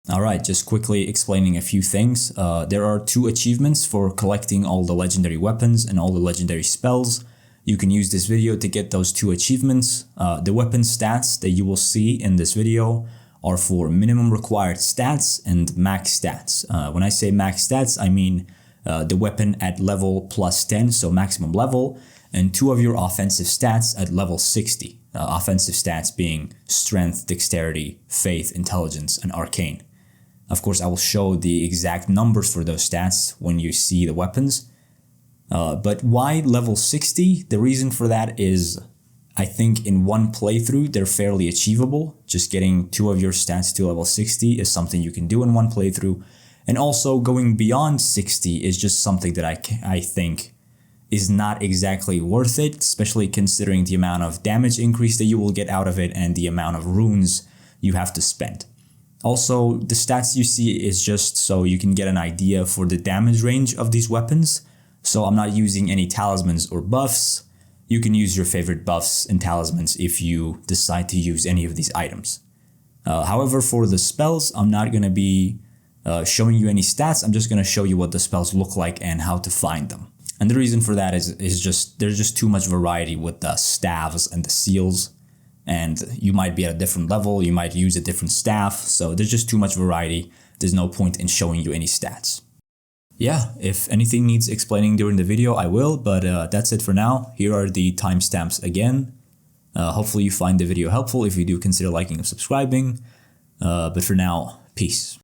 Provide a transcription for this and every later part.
Alright, just quickly explaining a few things. There are 2 achievements for collecting all the legendary weapons and all the legendary spells. You can use this video to get those 2 achievements. The weapon stats that you will see in this video are for minimum required stats and max stats. When I say max stats, I mean the weapon at level plus 10, so maximum level, and 2 of your offensive stats at level 60. Offensive stats being strength, dexterity, faith, intelligence, and arcane. Of course, I will show the exact numbers for those stats when you see the weapons. But why level 60? The reason for that is, I think in one playthrough, they're fairly achievable. Just getting 2 of your stats to level 60 is something you can do in one playthrough. And also going beyond 60 is just something that I think is not exactly worth it, especially considering the amount of damage increase that you will get out of it and the amount of runes you have to spend. Also, the stats you see is just so you can get an idea for the damage range of these weapons. So I'm not using any talismans or buffs. You can use your favorite buffs and talismans if you decide to use any of these items. However, for the spells, I'm not going to be showing you any stats. I'm just going to show you what the spells look like and how to find them. And the reason for that is just there's just too much variety with the staves and the seals. And you might be at a different level, you might use a different staff, so there's just too much variety. There's no point in showing you any stats. Yeah, if anything needs explaining during the video, I will, but that's it for now. Here are the timestamps again. Hopefully you find the video helpful. If you do, consider liking and subscribing. But for now, peace.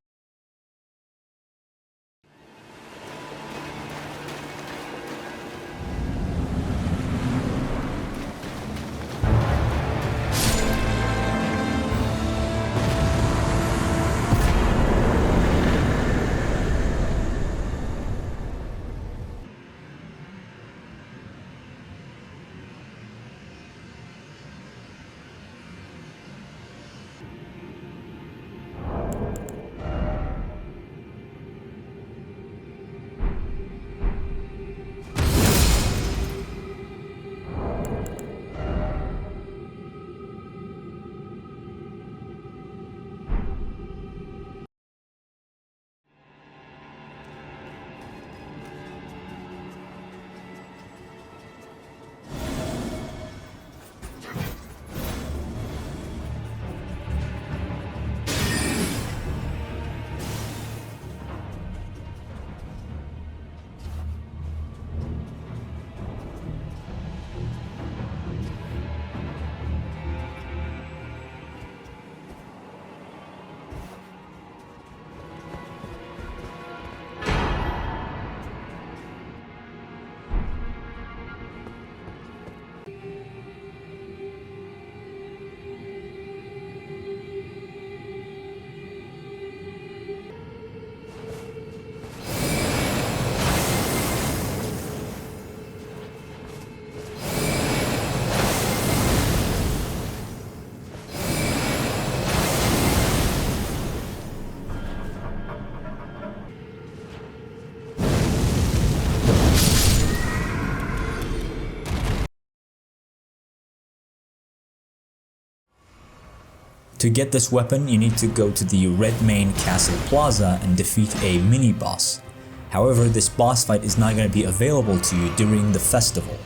To get this weapon, you need to go to the Redmane Castle Plaza and defeat a mini-boss. However, this boss fight is not going to be available to you during the festival.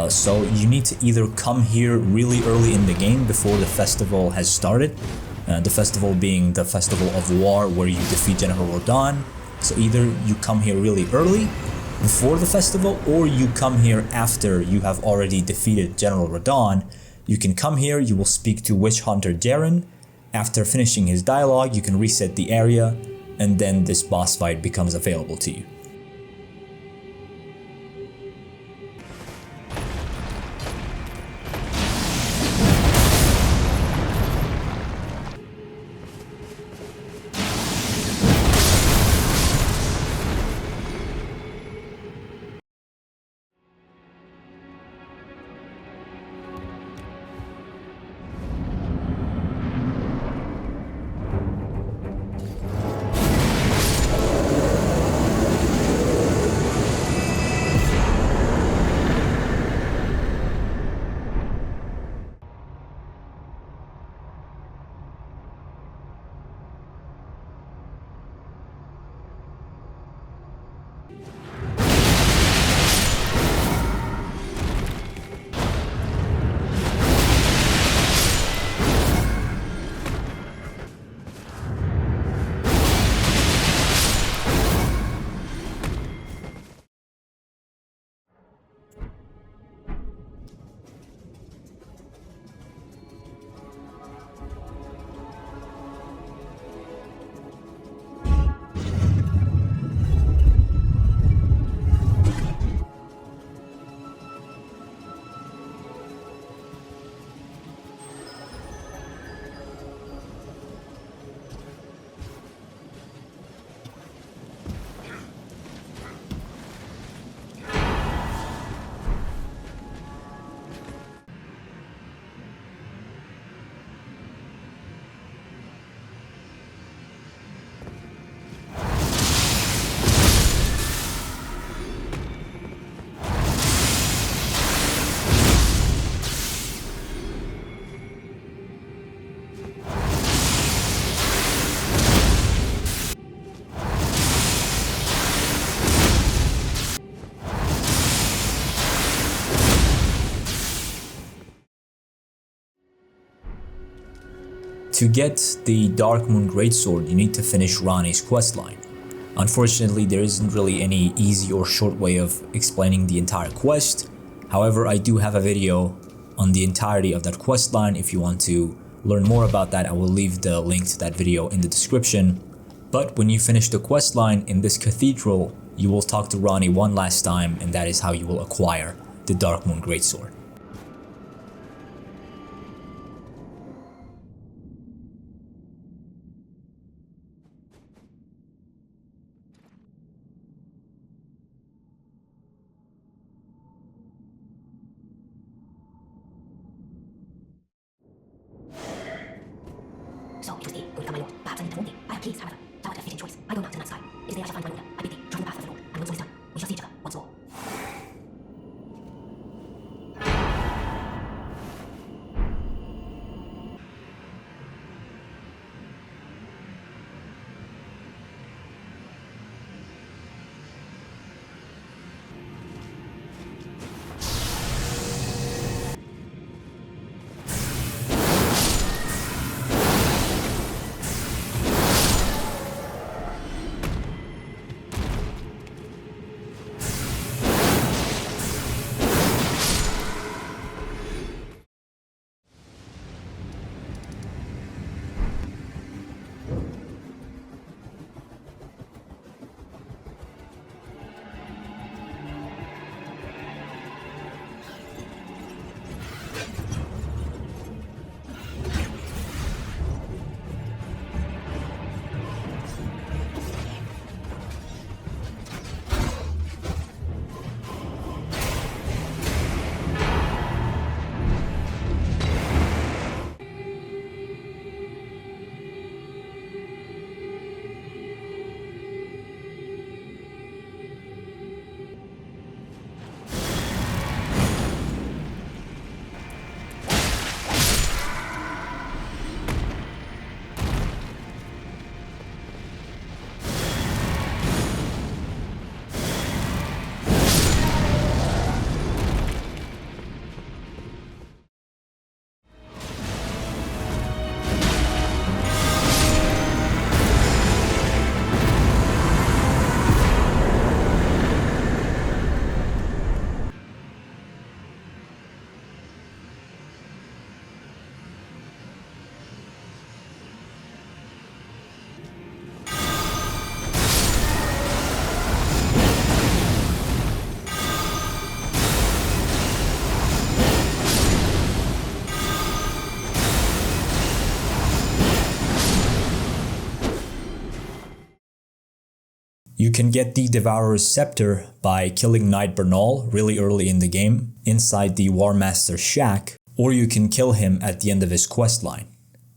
So you need to either come here really early in the game before the festival has started. The festival being the Festival of War, where you defeat General Radahn. So either you come here really early before the festival, or you come here after you have already defeated General Radahn. You can come here, you will speak to Witch Hunter Jaren. After finishing his dialogue, you can reset the area, and then this boss fight becomes available to you. To get the Dark Moon Greatsword, you need to finish Ranni's questline. Unfortunately, there isn't really any easy or short way of explaining the entire quest. However, I do have a video on the entirety of that questline. If you want to learn more about that, I will leave the link to that video in the description. But when you finish the questline in this cathedral, you will talk to Ranni one last time, and that is how you will acquire the Dark Moon Greatsword. So, you see, going to come my lord. Perhaps I need to warn thee. I have keys, however. Thou art a fitting choice. I go now to the night sky. It is there I shall find my order. I bid thee, trust the path of the Lord. And once all is done, we shall see each other once more. You can get the Devourer's Scepter by killing Knight Bernal really early in the game, inside the War Master's shack, or you can kill him at the end of his questline.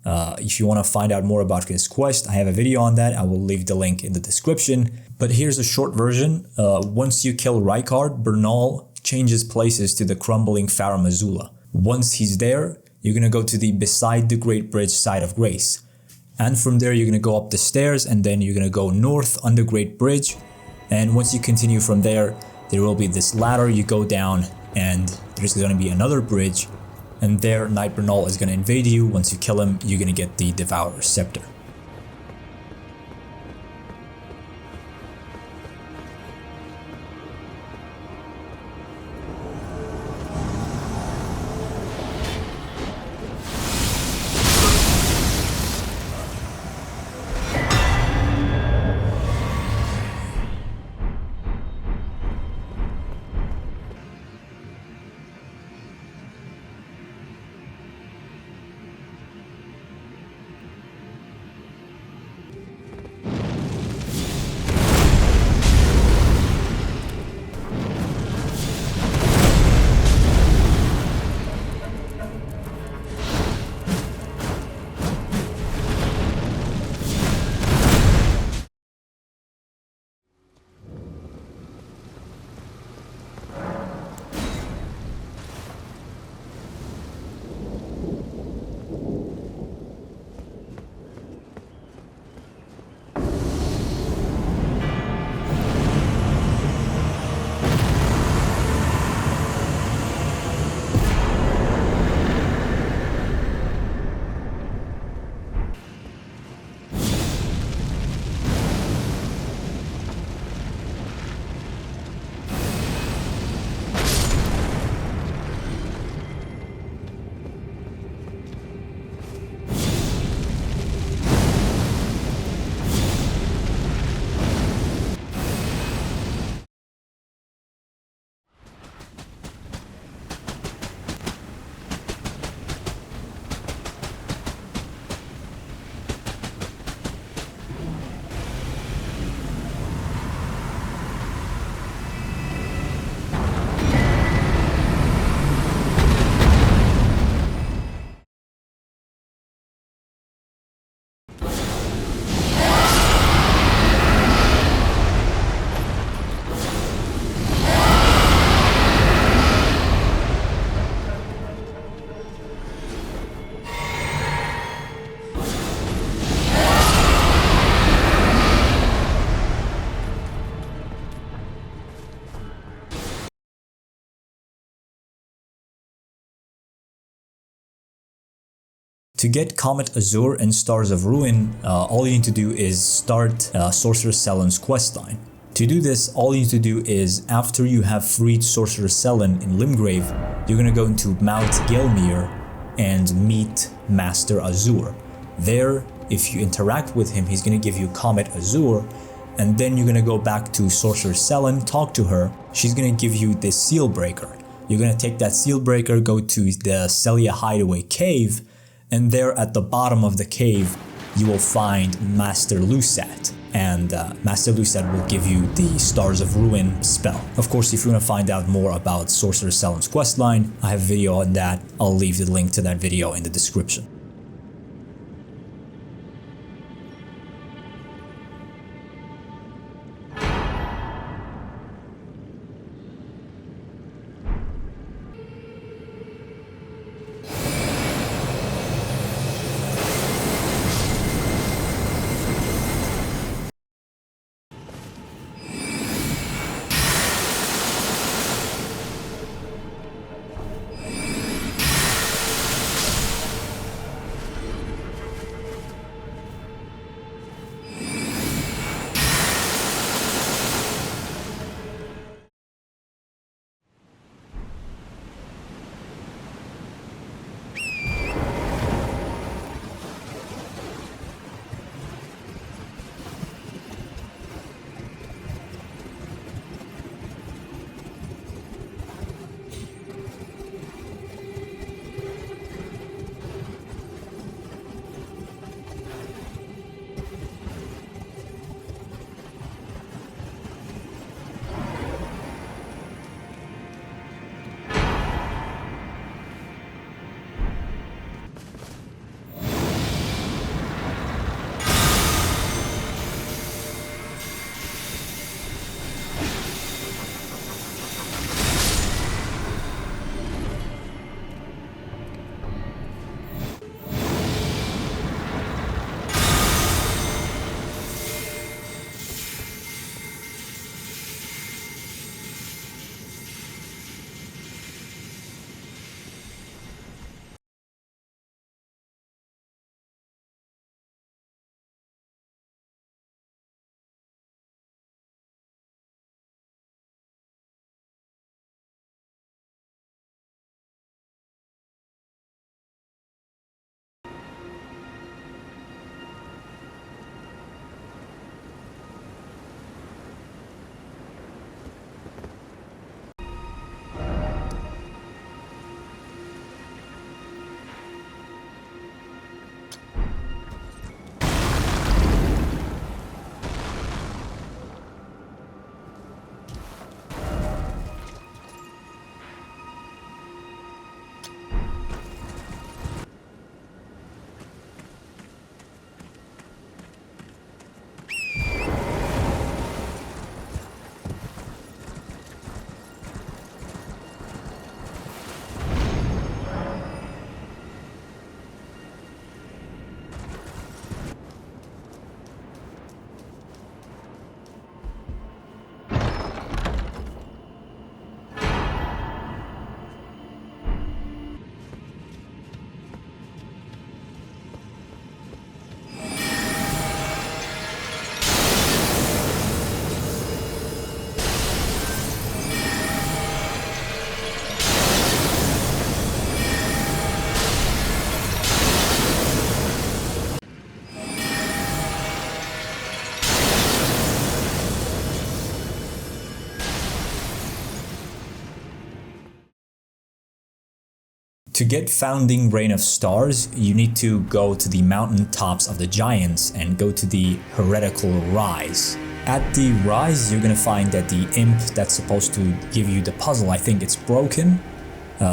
If you want to find out more about his quest, I have a video on that. I will leave the link in the description. But here's a short version. Once you kill Rykard, Bernal changes places to the crumbling Farum Azula. Once he's there, you're going to go to the Beside the Great Bridge side of Grace. And from there, you're going to go up the stairs, and then you're going to go north on the Great Bridge. And once you continue from there, there will be this ladder you go down, and there's going to be another bridge. And there, Knight Bernal is going to invade you. Once you kill him, you're going to get the Devourer's Scepter. To get Comet, Azur, and Stars of Ruin, all you need to do is start Sorcerer Selen's questline. To do this, all you need to do is, after you have freed Sorcerer Selen in Limgrave, you're gonna go into Mount Gelmir and meet Master Azur. There, if you interact with him, he's gonna give you Comet Azur, and then you're gonna go back to Sorcerer Selen, talk to her. She's gonna give you this seal breaker. You're gonna take that seal breaker, go to the Celia Hideaway Cave, and there at the bottom of the cave, you will find Master Lusat. And Master Lusat will give you the Stars of Ruin spell. Of course, if you want to find out more about Sorcerer Selen's questline, I have a video on that. I'll leave the link to that video in the description. To get Founding Reign of Stars, you need to go to the mountain tops of the giants and go to the Heretical Rise. At the Rise, you're gonna find that the imp that's supposed to give you the puzzle, I think it's broken.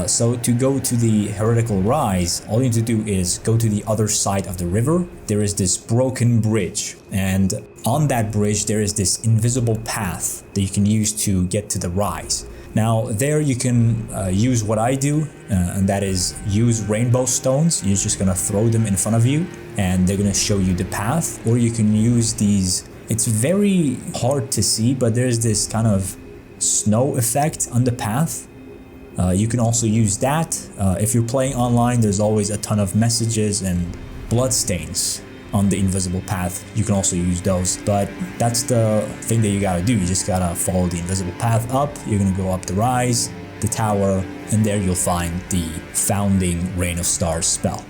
So to go to the Heretical Rise, all you need to do is go to the other side of the river. There is this broken bridge, and on that bridge there is this invisible path that you can use to get to the Rise. Now there you can use what I do, and that is use rainbow stones. You're just gonna throw them in front of you and they're gonna show you the path, or you can use these. It's very hard to see, but there's this kind of snow effect on the path. You can also use that. If you're playing online, there's always a ton of messages and bloodstains on the invisible path. You can also use those, but that's the thing that you gotta do. You just gotta follow the invisible path up. You're gonna go up the rise, the tower, and there you'll find the Founding Reign of Stars spell.